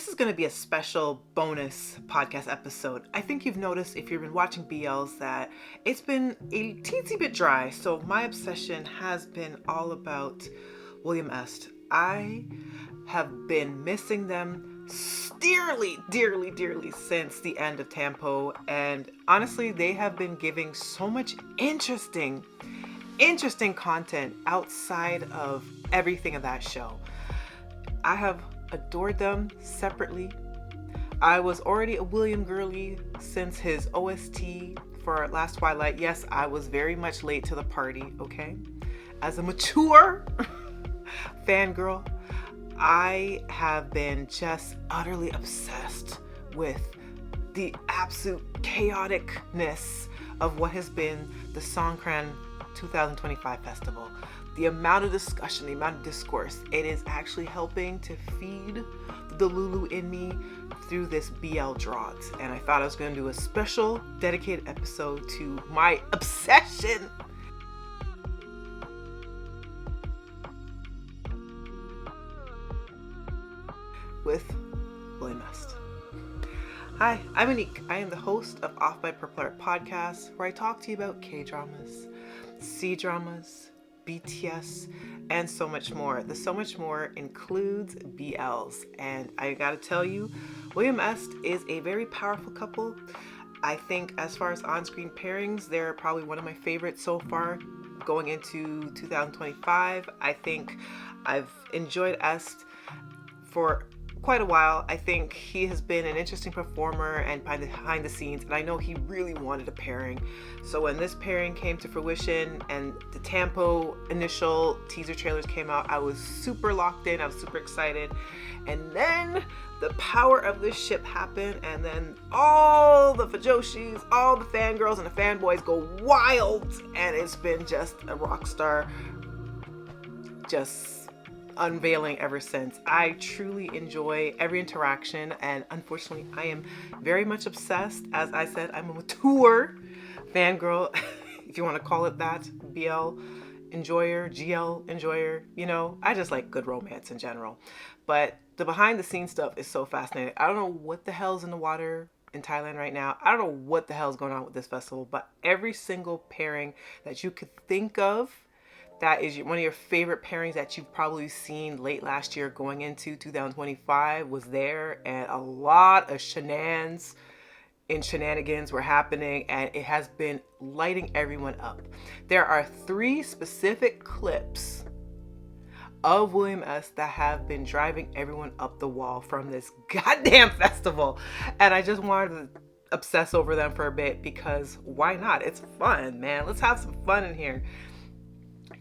This is going to be a special bonus podcast episode. I think you've noticed if you've been watching BLs that it's been a teensy bit dry. So my obsession has been all about WilliamEst. I have been missing them dearly since the end of ThamePo. And honestly, they have been giving so much interesting content outside of everything of that show. I have adored them separately. I was already a William girly since his OST for Last Twilight. Yes, I was very much late to the party, okay? As a mature fangirl, I have been just utterly obsessed with the absolute chaoticness of what has been the SongKran 2025 festival. The amount of discussion, the amount of discourse, it is actually helping to feed the Lulu in me through this BL drought. And I thought I was going to do a special dedicated episode to my obsession with WilliamEst. Hi, I'm Anik. I am the host of Off by Purple Art podcast, where I talk to you about K-dramas, C-dramas, BTS, and so much more. The so much more includes BLs, and I gotta tell you, WilliamEst is a very powerful couple. I think as far as on-screen pairings, they're probably one of my favorites so far going into 2025. I think I've enjoyed Est for quite a while. I think he has been an interesting performer and behind the scenes, and I know he really wanted a pairing. So when this pairing came to fruition and the ThamePo initial teaser trailers came out, I was super locked in, I was super excited. And then the power of this ship happened, and then all the fajoshis, all the fangirls and the fanboys go wild, and it's been just a rock star just unveiling ever since. I truly enjoy every interaction, and unfortunately I am very much obsessed. As I said, I'm a mature fangirl, if you want to call it that, BL enjoyer, GL enjoyer, you know, I just like good romance in general. But the behind the scenes stuff is so fascinating. I don't know what the hell's in the water in Thailand right now. I don't know what the hell's going on with this festival, but every single pairing that you could think of that is one of your favorite pairings that you've probably seen late last year going into 2025 was there, and a lot of shenanigans were happening, and it has been lighting everyone up. There are 3 specific clips of WilliamEst that have been driving everyone up the wall from this goddamn festival, and I just wanted to obsess over them for a bit because why not? It's fun, man. Let's have some fun in here.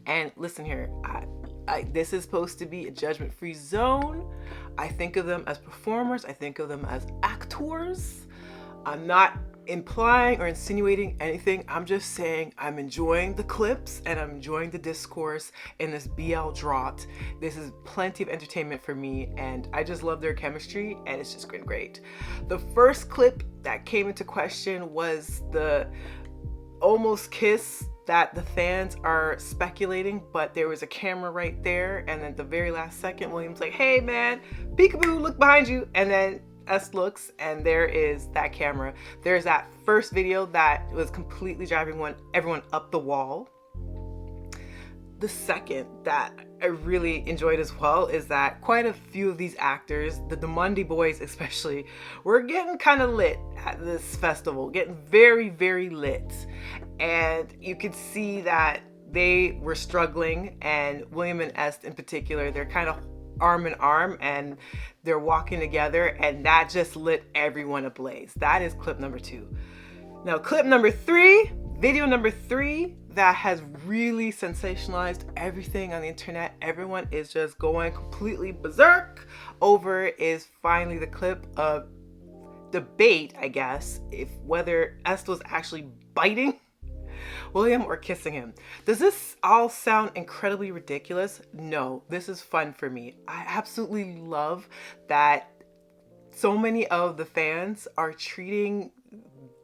And listen here, this is supposed to be a judgment-free zone. I think of them as performers. I think of them as actors. I'm not implying or insinuating anything. I'm just saying I'm enjoying the clips and I'm enjoying the discourse in this BL drought. This is plenty of entertainment for me, and I just love their chemistry, and it's just been great. The first clip that came into question was the almost kiss that the fans are speculating, but there was a camera right there, and then the very last second, William's like, hey man, peekaboo, look behind you, and then Est looks, and there is that camera. There's that first video that was completely driving everyone up the wall. The second that I really enjoyed as well is that quite a few of these actors, the Mundi boys especially, were getting kind of lit at this festival, getting very lit. And you could see that they were struggling, and William and Est in particular, they're kind of arm in arm and they're walking together, and that just lit everyone ablaze. That is clip number 2. Now clip number 3, video number 3, that has really sensationalized everything on the internet. Everyone is just going completely berserk over is finally the clip of debate, I guess, if whether Est was actually biting William or kissing him. Does this all sound incredibly ridiculous? No, this is fun for me. I absolutely love that so many of the fans are treating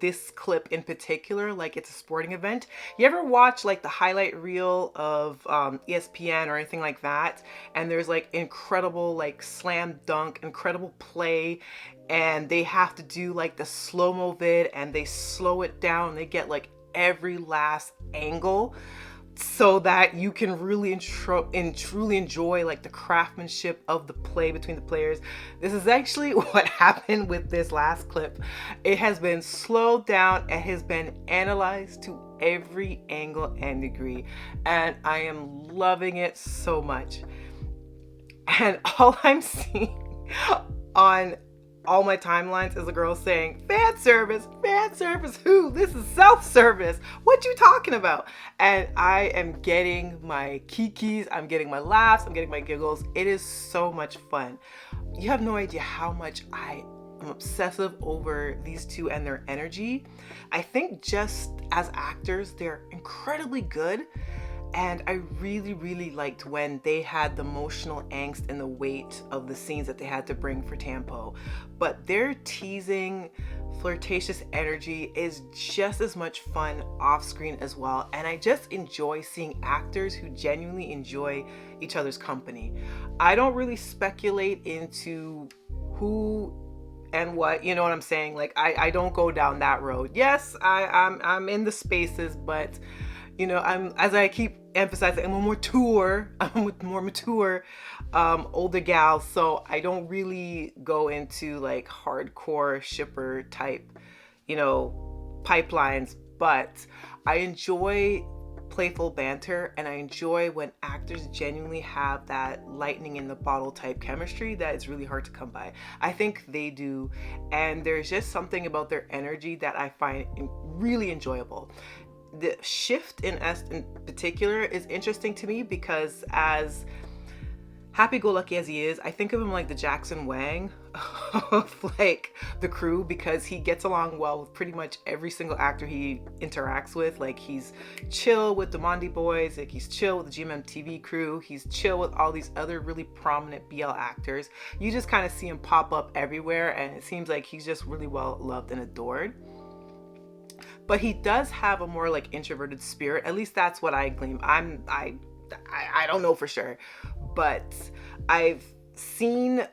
this clip in particular like it's a sporting event. You ever watch like the highlight reel of ESPN or anything like that, and there's like incredible like slam dunk, incredible play, and they have to do like the slow-mo vid and they slow it down, they get like every last angle so that you can really truly enjoy like the craftsmanship of the play between the players. This is actually what happened with this last clip. It has been slowed down and has been analyzed to every angle and degree, and I am loving it so much. And all I'm seeing on all my timelines is a girl saying, fan service, who? This is self-service. What you talking about? And I am getting my kikis, I'm getting my laughs, I'm getting my giggles. It is so much fun. You have no idea how much I am obsessive over these two and their energy. I think just as actors, they're incredibly good. And I really, really liked when they had the emotional angst and the weight of the scenes that they had to bring for ThamePo. But their teasing, flirtatious energy is just as much fun off screen as well. And I just enjoy seeing actors who genuinely enjoy each other's company. I don't really speculate into who and what, you know what I'm saying? Like I don't go down that road. Yes, I'm in the spaces, but you know, as I keep emphasizing, I'm a more mature, older gal, so I don't really go into like hardcore shipper type, you know, pipelines, but I enjoy playful banter, and I enjoy when actors genuinely have that lightning in the bottle type chemistry that is really hard to come by. I think they do, and there's just something about their energy that I find really enjoyable. The shift in Est in particular is interesting to me because as happy-go-lucky as he is, I think of him like the Jackson Wang of like the crew, because he gets along well with pretty much every single actor he interacts with. Like he's chill with the Mondi boys, like he's chill with the GMMTV crew, he's chill with all these other really prominent BL actors. You just kind of see him pop up everywhere, and it seems like he's just really well loved and adored. But he does have a more like introverted spirit. At least that's what I glean. I don't know for sure, but I've seen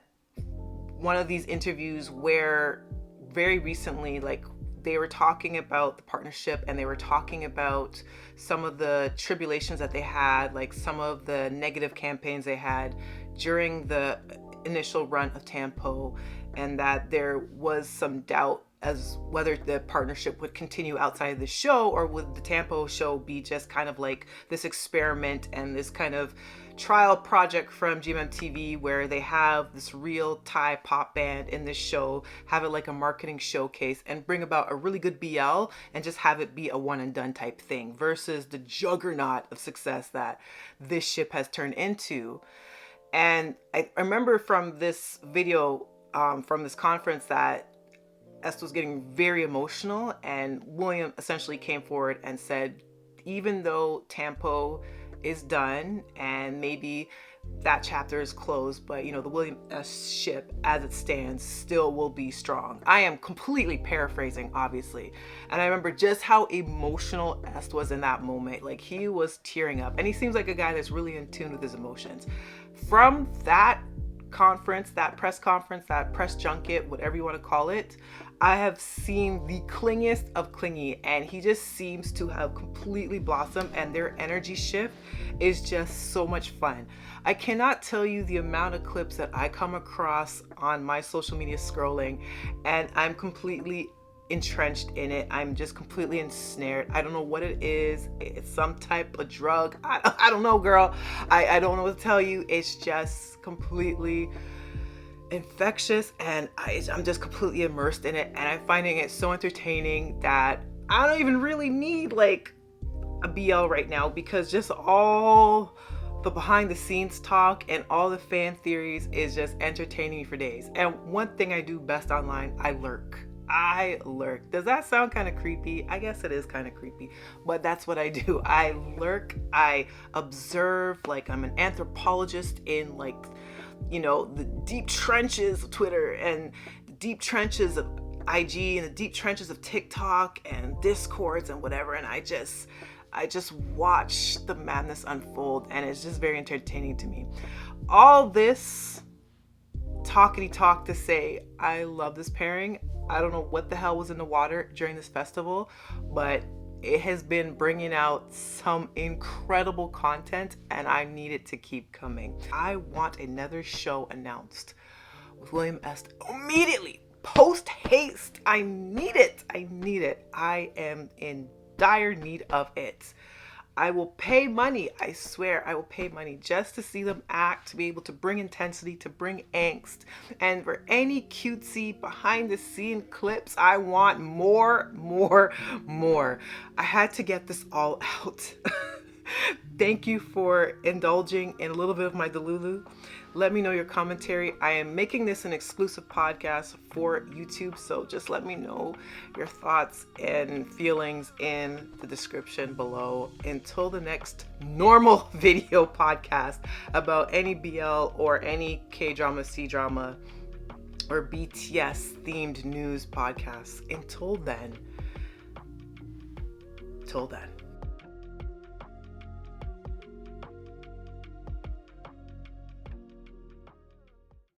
one of these interviews where very recently, like they were talking about the partnership and they were talking about some of the tribulations that they had, like some of the negative campaigns they had during the initial run of ThamePo, and that there was some doubt as whether the partnership would continue outside of the show, or would the ThamePo show be just kind of like this experiment and this kind of trial project from GMMTV where they have this real Thai pop band in this show, have it like a marketing showcase and bring about a really good BL and just have it be a one and done type thing, versus the juggernaut of success that this ship has turned into. And I remember from this video, from this conference, that Est was getting very emotional, and William essentially came forward and said, even though ThamePo is done and maybe that chapter is closed, but you know, the WilliamEst ship as it stands still will be strong. I am completely paraphrasing, obviously. And I remember just how emotional Est was in that moment. Like he was tearing up, and he seems like a guy that's really in tune with his emotions. From that conference, that press junket, whatever you want to call it, I have seen the clingiest of clingy, and he just seems to have completely blossomed, and their energy shift is just so much fun. I cannot tell you the amount of clips that I come across on my social media scrolling, and I'm completely entrenched in it. I'm just completely ensnared. I don't know what it is. It's some type of drug. I don't know, girl. I don't know what to tell you. It's just completely infectious, and I'm just completely immersed in it, and I'm finding it so entertaining that I don't even really need like a BL right now, because just all the behind the scenes talk and all the fan theories is just entertaining me for days. And one thing I do best online, I lurk. Does that sound kind of creepy? I guess it is kind of creepy, but that's what I do. I lurk, I observe, like I'm an anthropologist in like, you know, the deep trenches of Twitter and the deep trenches of IG in the deep trenches of TikTok and Discords and whatever, and I just watch the madness unfold, and it's just very entertaining to me. All this talkity talk to say I love this pairing. I don't know what the hell was in the water during this festival, but it has been bringing out some incredible content, and I need it to keep coming. I want another show announced with WilliamEst immediately, post haste. I need it. I am in dire need of it. I will pay money, I swear, I will pay money just to see them act, to be able to bring intensity, to bring angst. And for any cutesy behind the scene clips, I want more. I had to get this all out. Thank you for indulging in a little bit of my delulu. Let me know your commentary. I am making this an exclusive podcast for YouTube, so just let me know your thoughts and feelings in the description below. Until the next normal video podcast about any BL or any K-drama, C-drama, or BTS themed news podcasts. Until then.